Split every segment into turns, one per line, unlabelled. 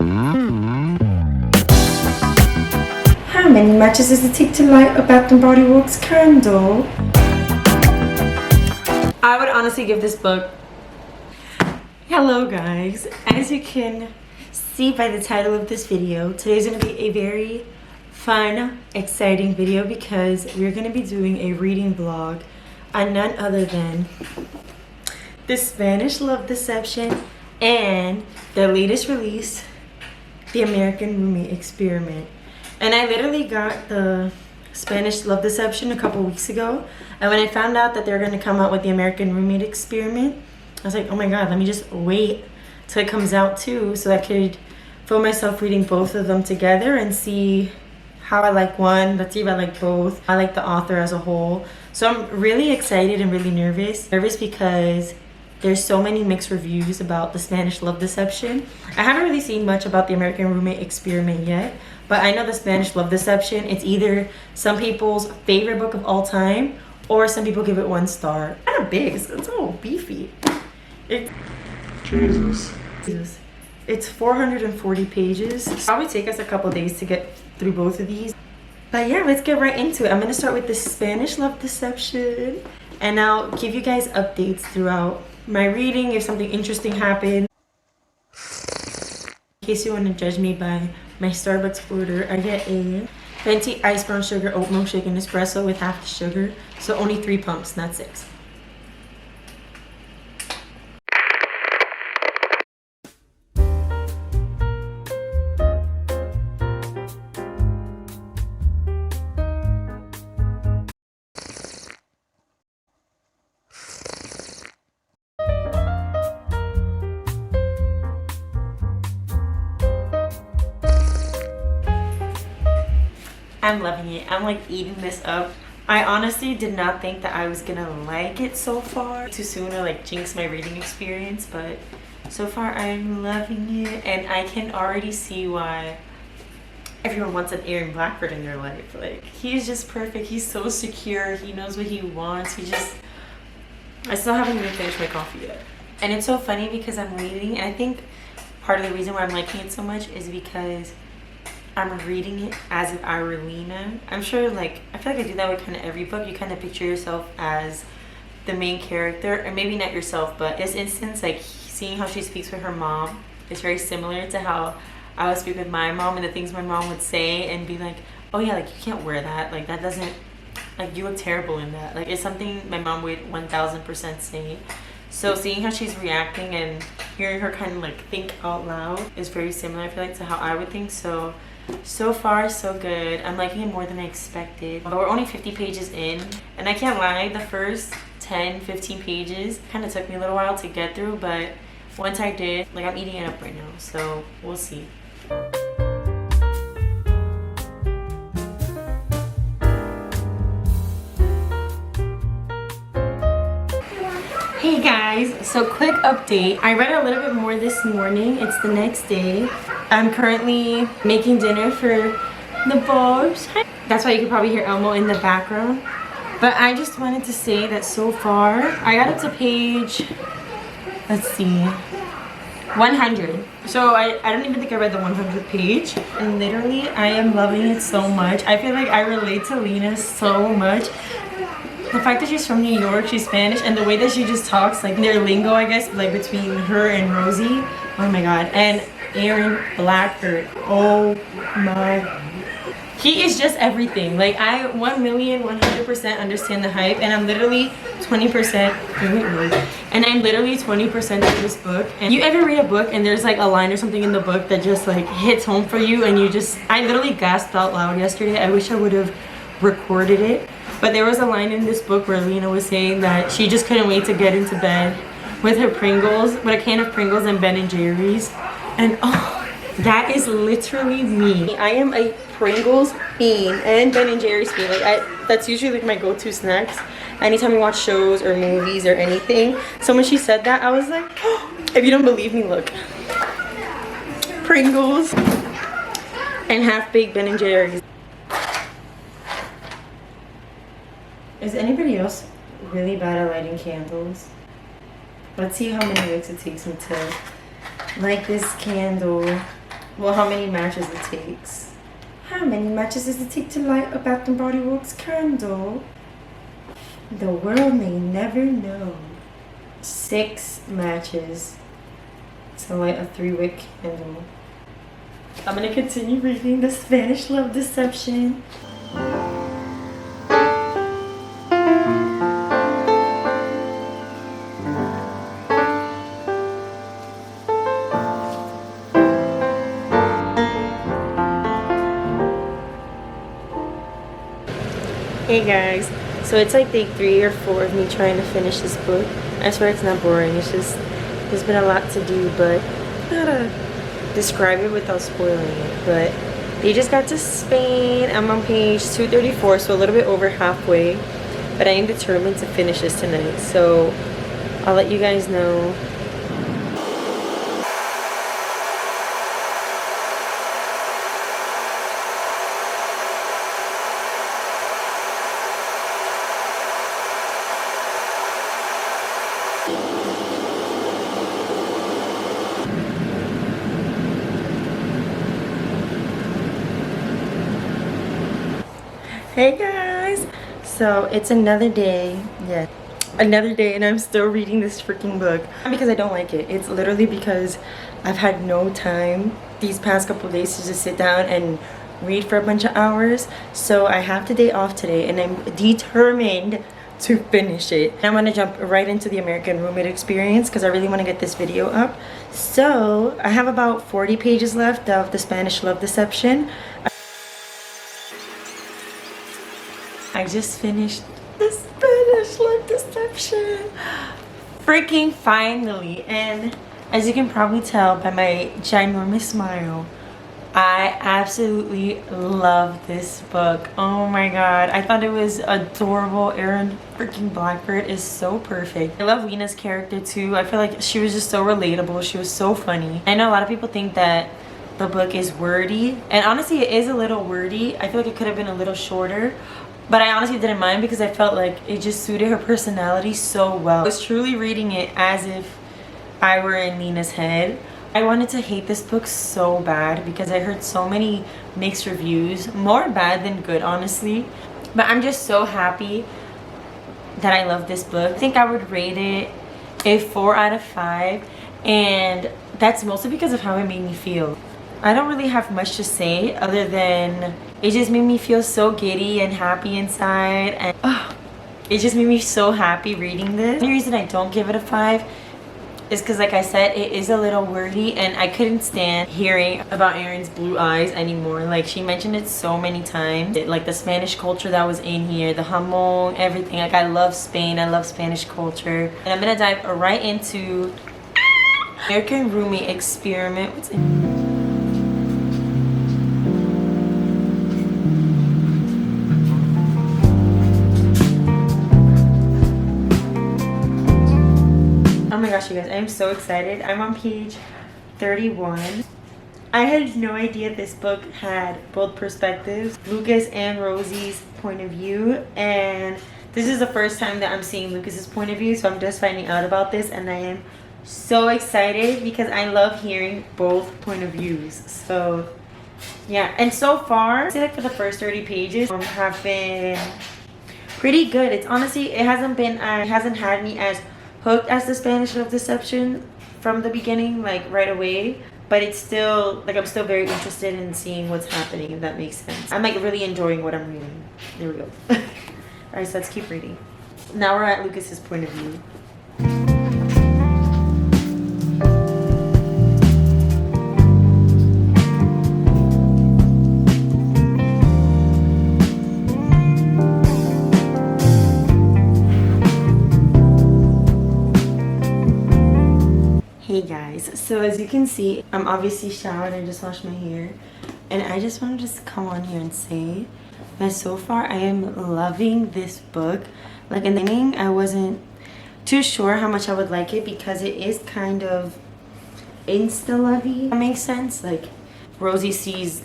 How many matches does it take to light a Bath & Body Works candle? I would honestly give this book... Hello guys, as you can see by the title of this video, today's going to be a very fun, exciting video because we're going to be doing a reading vlog on none other than The Spanish Love Deception and their latest release, The American Roommate Experiment. And I literally got the Spanish Love Deception a couple weeks ago, and when I found out that they're going to come out with the American Roommate Experiment, I was like, oh my god, let me just wait till it comes out too, so I could feel myself reading both of them together and see how I like one. Let's see if I like both. I like the author as a whole. So I'm really excited and really nervous. Nervous because there's so many mixed reviews about the Spanish Love Deception. I haven't really seen much about the American Roommate Experiment yet, but I know the Spanish Love Deception, it's either some people's favorite book of all time or some people give it 1 star. Kind of big, it's all beefy. Jesus. It's 440 pages. It'll probably take us a couple days to get through both of these. But yeah, let's get right into it. I'm gonna start with the Spanish Love Deception, and I'll give you guys updates throughout my reading if something interesting happened. In case you want to judge me by my Starbucks order, I get a venti ice brown sugar oat milkshake and espresso with half the sugar, so only 3 pumps, not 6. I'm loving it. I'm like eating this up. I honestly did not think that I was gonna like it so far. Too soon to like jinx my reading experience, but so far I'm loving it, and I can already see why everyone wants an Aaron Blackford in their life. Like, he's just perfect. He's so secure. He knows what he wants. I still haven't even finished my coffee yet. And it's so funny because I'm reading, and I think part of the reason why I'm liking it so much is because I'm reading it as if I were Lena. I'm sure, like, I feel like I do that with kind of every book. You kind of picture yourself as the main character, or maybe not yourself, but in this instance, like, seeing how she speaks with her mom is very similar to how I would speak with my mom and the things my mom would say and be like, oh yeah, like, you can't wear that. Like, that doesn't, like, you look terrible in that. Like, it's something my mom would 1000% say. So seeing how she's reacting and hearing her kind of, like, think out loud is very similar, I feel like, to how I would think. So far, so good. I'm liking it more than I expected. But we're only 50 pages in, and I can't lie, the first 10-15 pages kind of took me a little while to get through, but once I did, like, I'm eating it up right now, so we'll see. Hey guys, so quick update. I read a little bit more this morning. It's the next day. I'm currently making dinner for the Bobs. That's why you can probably hear Elmo in the background. But I just wanted to say that so far, I got up to page, let's see, 100. So I don't even think I read the 100th page. And literally, I am loving it so much. I feel like I relate to Lena so much. The fact that she's from New York, she's Spanish, and the way that she just talks, like their lingo, I guess, like between her and Rosie. Oh my god. And Aaron Blackford. Oh my. He is just everything. Like, I 1,100% understand the hype, and I'm literally 20%. And I'm literally 20% of this book. And you ever read a book and there's like a line or something in the book that just like hits home for you, and you just, I literally gasped out loud yesterday. I wish I would have recorded it. But there was a line in this book where Lena was saying that she just couldn't wait to get into bed with her Pringles, with a can of Pringles and Ben & Jerry's. And oh, that is literally me. I am a Pringles fiend and Ben & Jerry's fiend. Like, that's usually like my go-to snacks anytime we watch shows or movies or anything. So when she said that, I was like, oh, if you don't believe me, look. Pringles and half-baked Ben & Jerry's. Is anybody else really bad at lighting candles? Let's see how many licks it takes me to light this candle. Well, how many matches it takes. How many matches does it take to light a Bath and Body Works candle? The world may never know. 6 matches to light a 3-wick candle. I'm gonna continue reading The Spanish Love Deception. Hey guys, so it's like day 3 or 4 of me trying to finish this book. I swear it's not boring, it's just there's been a lot to do, but I gotta describe it without spoiling it. But they just got to Spain. I'm on page 234, so a little bit over halfway, but I am determined to finish this tonight, so I'll let you guys know. Hey guys, so it's another day, yeah, another day, and I'm still reading this freaking book. Not because I don't like it, it's literally because I've had no time these past couple days to just sit down and read for a bunch of hours. So I have the day off today and I'm determined to finish it. I'm gonna jump right into the American Roommate Experience because I really want to get this video up. So I have about 40 pages left of The Spanish Love Deception. I just finished The Spanish Love Deception. Freaking finally. And as you can probably tell by my ginormous smile, I absolutely love this book. Oh my god. I thought it was adorable. Erin freaking Blackford is so perfect. I love Lena's character too. I feel like she was just so relatable. She was so funny. I know a lot of people think that the book is wordy. And honestly, it is a little wordy. I feel like it could have been a little shorter. But I honestly didn't mind because I felt like it just suited her personality so well. I was truly reading it as if I were in Nina's head. I wanted to hate this book so bad because I heard so many mixed reviews. More bad than good, honestly. But I'm just so happy that I love this book. I think I would rate it a 4 out of 5. And that's mostly because of how it made me feel. I don't really have much to say other than it just made me feel so giddy and happy inside, and it just made me so happy reading this. The only reason I don't give it a 5 is because, like I said, it is a little wordy and I couldn't stand hearing about Erin's blue eyes anymore. Like, she mentioned it so many times. Like the Spanish culture that was in here, the jamón, everything. Like, I love Spain, I love Spanish culture. And I'm gonna dive right into American Roommate Experiment. What's in Oh my gosh, you guys, I am so excited. I'm on page 31. I had no idea this book had both perspectives, Lucas and Rosie's point of view, and this is the first time that I'm seeing Lucas's point of view, so I'm just finding out about this, and I am so excited because I love hearing both point of views. So yeah, and so far, I feel like for the first 30 pages have been pretty good. It's honestly, it hasn't had me as hooked as The Spanish Love Deception from the beginning, like right away, but it's still like I'm still very interested in seeing what's happening, if that makes sense. I'm like really enjoying what I'm reading. There we go. All right, so let's keep reading. Now we're at Lucas's point of view. Hey guys, so as you can see, I'm obviously showered and just washed my hair, and I just wanted to just come on here and say that so far I am loving this book. Like, in the beginning I wasn't too sure how much I would like it because it is kind of insta-lovey. That makes sense. Like, Rosie sees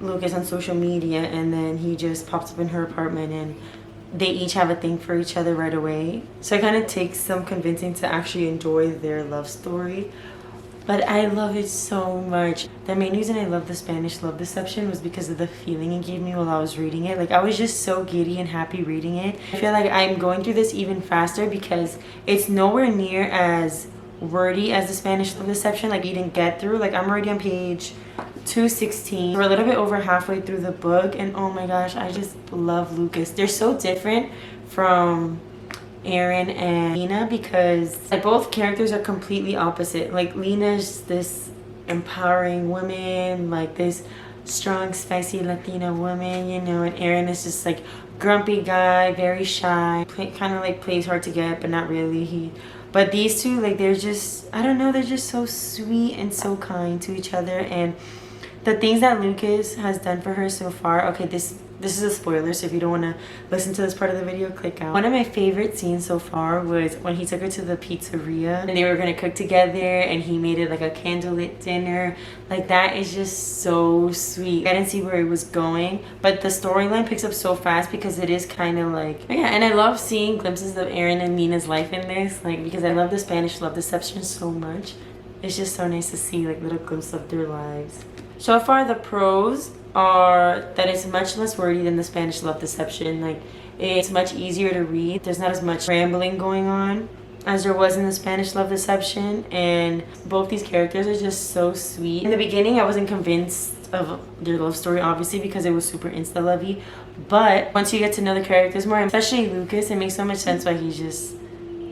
Lucas on social media and then he just pops up in her apartment and they each have a thing for each other right away. So it kind of takes some convincing to actually enjoy their love story. but I love it so much. The main reason I love the Spanish Love Deception was because of the feeling it gave me while I was reading it. Like, I was just so giddy and happy reading it. I feel like I'm going through this even faster because it's nowhere near as wordy as the Spanish Love Deception. Like, you didn't get through. Like, I'm already on page 216. We're a little bit over halfway through the book, and oh my gosh, I just love Lucas. They're so different from Aaron and Lena because like both characters are completely opposite. Like, Lena's this empowering woman, like this strong, spicy Latina woman, you know, and Aaron is just like grumpy guy, very shy, kind of like plays hard to get, but not really. But these two, like, they're just, I don't know, they're just so sweet and so kind to each other. And the things that Lucas has done for her so far, okay, this is a spoiler, so if you don't want to listen to this part of the video, click out. One of my favorite scenes so far was when he took her to the pizzeria and they were going to cook together and he made it like a candlelit dinner. Like, that is just so sweet. I didn't see where it was going, but the storyline picks up so fast because it is kind of like, yeah, and I love seeing glimpses of Aaron and Nina's life in this, like, because I love the Spanish Love Deception so much. It's just so nice to see like little glimpses of their lives. So far, the pros are that it's much less wordy than the Spanish Love Deception. Like, it's much easier to read. There's not as much rambling going on as there was in the Spanish Love Deception, and both these characters are just so sweet. In the beginning, I wasn't convinced of their love story, obviously, because it was super insta-lovey, but once you get to know the characters more, especially Lucas, it makes so much sense why he's just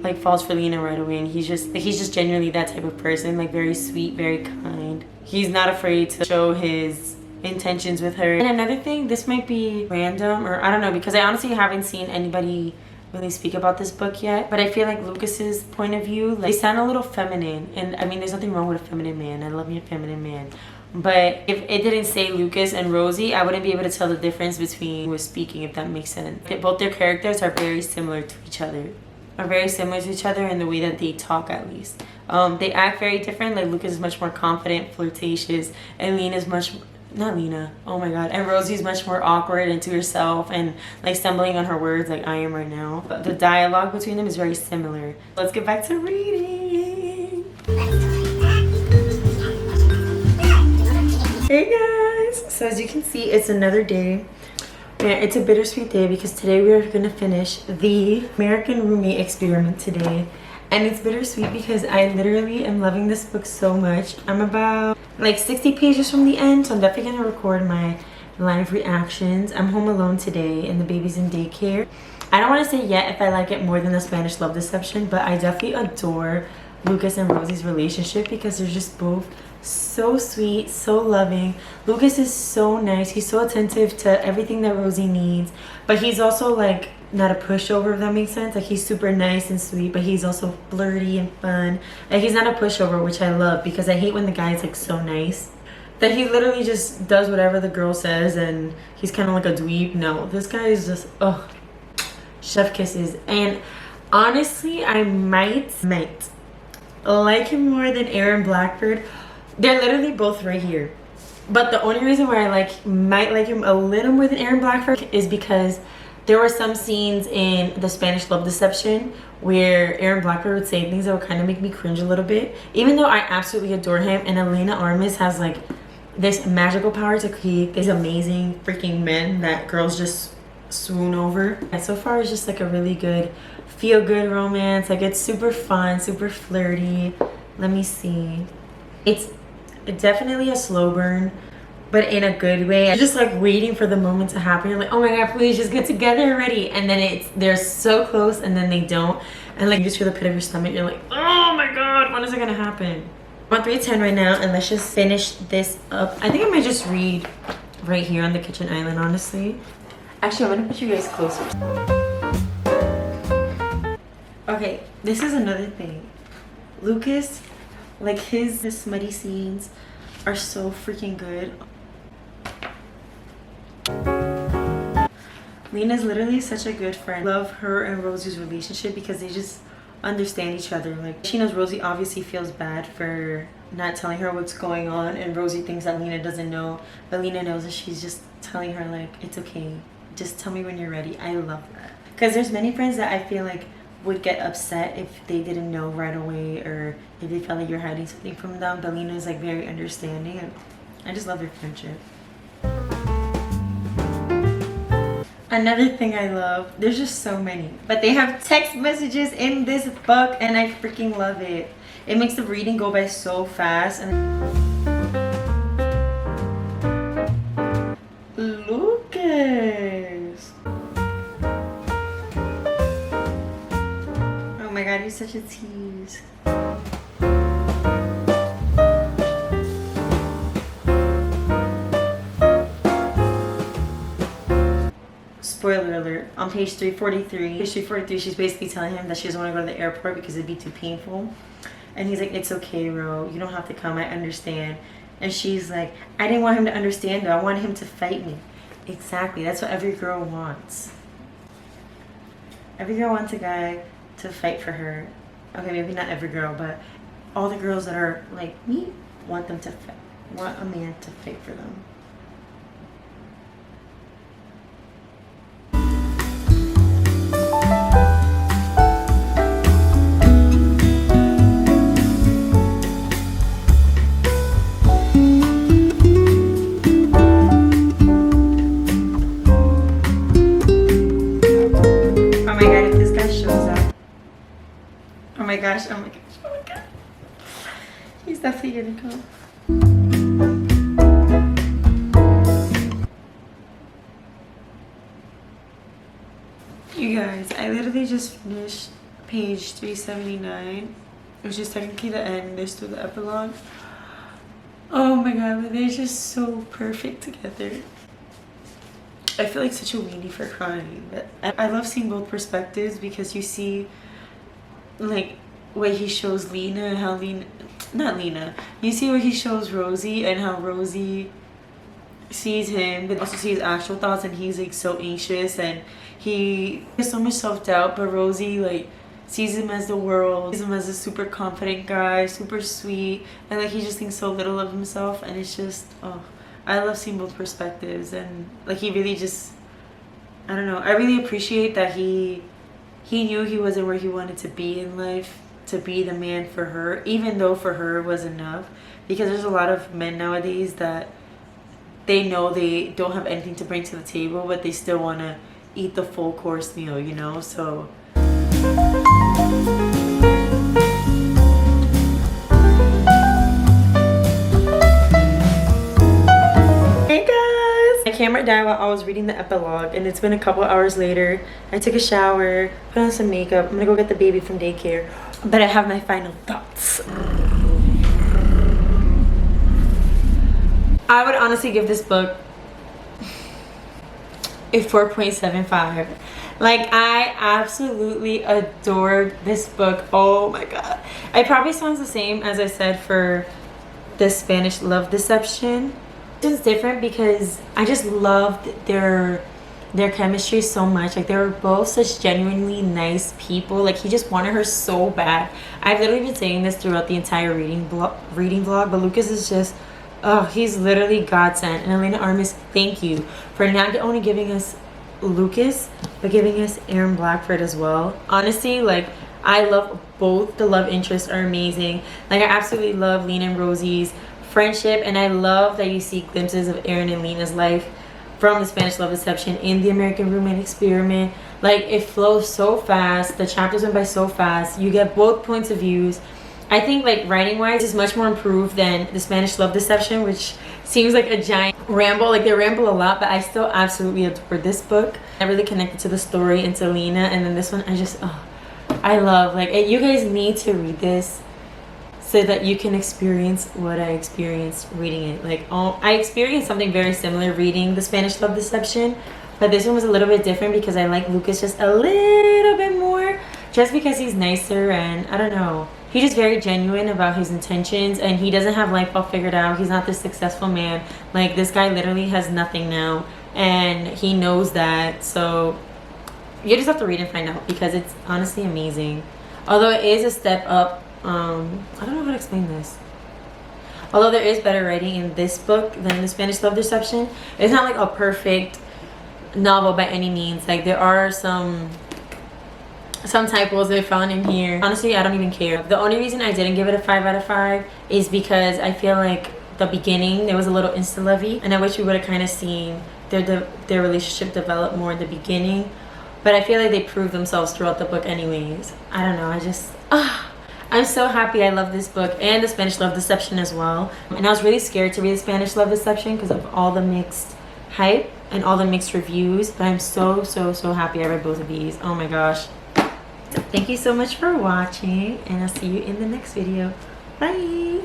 like falls for Lena right away, and he's just genuinely that type of person, like very sweet, very kind. He's not afraid to show his intentions with her. And another thing, this might be random, or I don't know, because I honestly haven't seen anybody really speak about this book yet, but I feel like Lucas's point of view, like, they sound a little feminine, and I mean, there's nothing wrong with a feminine man. I love me a feminine man, but if it didn't say Lucas and Rosie, I wouldn't be able to tell the difference between who was speaking, if that makes sense. Both their characters are very similar to each other. Are very similar to each other in the way that they talk, at least. They act very different. Like, Lucas is much more confident, flirtatious, and Lena's much, not Lena, oh my god, and Rosie's much more awkward and to herself and like stumbling on her words like I am right now. But the dialogue between them is very similar. Let's get back to reading. Hey guys, so as you can see, it's another day. Yeah, it's a bittersweet day because today we are going to finish the American Roommate Experiment today. And it's bittersweet because I literally am loving this book so much. I'm about like 60 pages from the end, so I'm definitely going to record my live reactions. I'm home alone today and the baby's in daycare. I don't want to say yet if I like it more than the Spanish Love Deception, but I definitely adore Lucas and Rosie's relationship because they're just both so sweet, so loving. Lucas is so nice. He's so attentive to everything that Rosie needs, but he's also like not a pushover, if that makes sense. Like, he's super nice and sweet, but he's also flirty and fun. Like, he's not a pushover, which I love because I hate when the guy's like so nice that he literally just does whatever the girl says and he's kind of like a dweeb. No, this guy is just, oh, chef kisses. And honestly, I might like him more than Aaron Blackford. They're literally both right here, but the only reason why I might like him a little more than Aaron Blackford is because there were some scenes in the Spanish Love Deception where Aaron Blackford would say things that would kind of make me cringe a little bit, even though I absolutely adore him. And Elena Armas has like this magical power to create these amazing freaking men that girls just swoon over. And so far it's just like a really good feel-good romance. Like, it's super fun, super flirty. Let me see. It's definitely a slow burn, but in a good way. I'm just like waiting for the moment to happen. You're like, oh my god, please just get together already. And then they're so close and then they don't. And like, you just feel the pit of your stomach. You're like, oh my god, when is it gonna happen? I'm on 3:10 right now, and let's just finish this up. I think I might just read right here on the kitchen island, honestly. Actually, I'm gonna put you guys closer. Okay, this is another thing. Lucas, like, his smutty scenes are so freaking good. Lena's literally such a good friend. I love her and Rosie's relationship because they just understand each other. Like, she knows Rosie obviously feels bad for not telling her what's going on, and Rosie thinks that Lena doesn't know, but Lena knows that she's just telling her like, it's okay, just tell me when you're ready. I love that because there's many friends that I feel like would get upset if they didn't know right away, or if they felt like you're hiding something from them. But Lena is like very understanding, and I just love their friendship. Another thing I love, there's just so many, but they have text messages in this book, and I freaking love it. It makes the reading go by so fast. And Lucas! Oh my god, he's such a tease. Spoiler alert, on page 343, she's basically telling him that she doesn't want to go to the airport because it'd be too painful. And he's like, it's okay, Ro, you don't have to come, I understand. And she's like, I didn't want him to understand though, I wanted him to fight me. Exactly, that's what every girl wants. Every girl wants a guy to fight for her. Okay, maybe not every girl, but all the girls that are like me want them to fight, want a man to fight for them. Oh my gosh, oh my gosh, oh my god. He's definitely gonna come. You guys, I literally just finished page 379, which is technically the end. There's still the epilogue. Oh my god, but they're just so perfect together. I feel like such a weenie for crying, but I love seeing both perspectives, because you see like where he shows Lena and how you see where he shows Rosie and how Rosie sees him, but also sees actual thoughts, and he's like so anxious and he has so much self-doubt, but Rosie like sees him as the world, sees him as a super confident guy, super sweet, and like he just thinks so little of himself. And it's just, oh, I love seeing both perspectives. And like he really just, I don't know, I really appreciate that he knew he wasn't where he wanted to be in life, to be the man for her, even though for her was enough. Because there's a lot of men nowadays that they know they don't have anything to bring to the table, but they still want to eat the full course meal, you know? So hey guys, my camera died while I was reading the epilogue, and it's been a couple hours later. I took a shower, put on some makeup. I'm gonna go get the baby from daycare, but I have my final thoughts. I would honestly give this book a 4.75. Like, I absolutely adored this book. Oh my god. It probably sounds the same as I said for the Spanish Love Deception. It's different because I just loved their chemistry so much. Like, they were both such genuinely nice people. Like, he just wanted her so bad. I've literally been saying this throughout the entire reading vlog, but Lucas is just, oh, he's literally godsend. And Elena Armas, thank you for not only giving us Lucas, but giving us Aaron Blackford as well. Honestly, like, I love both. The love interests are amazing. Like, I absolutely love Lena and Rosie's friendship, and I love that you see glimpses of Aaron and Lena's life from the Spanish Love Deception in the American Roommate Experiment. Like, it flows so fast, the chapters went by so fast, you get both points of views. I think, like, writing wise is much more improved than the Spanish Love Deception, which seems like a giant ramble. Like, they ramble a lot, but I still absolutely adore this book. I really connected to the story and to Lena, and then this one I just, oh, I love. Like, you guys need to read this so that you can experience what I experienced reading it. Like, oh, I experienced something very similar reading the Spanish Love Deception, but this one was a little bit different because I like Lucas just a little bit more, just because he's nicer, and I don't know, he's just very genuine about his intentions, and he doesn't have life all figured out. He's not this successful man. Like, this guy literally has nothing now, and he knows that. So you just have to read and find out, because it's honestly amazing. Although it is a step up, I don't know how to explain this. Although there is better writing in this book than the Spanish Love Deception, it's not like a perfect novel by any means. Like, there are some some typos I found in here. Honestly, I don't even care. The only reason I didn't give it a 5 out of 5 is because I feel like the beginning there was a little insta-lovey, and I wish we would have kind of seen their relationship develop more in the beginning. But I feel like they proved themselves throughout the book anyways. I don't know, I just I'm so happy. I love this book, and the Spanish Love Deception as well. And I was really scared to read the Spanish Love Deception because of all the mixed hype and all the mixed reviews, but I'm so happy I read both of these. Oh my gosh. So thank you so much for watching, and I'll see you in the next video. Bye.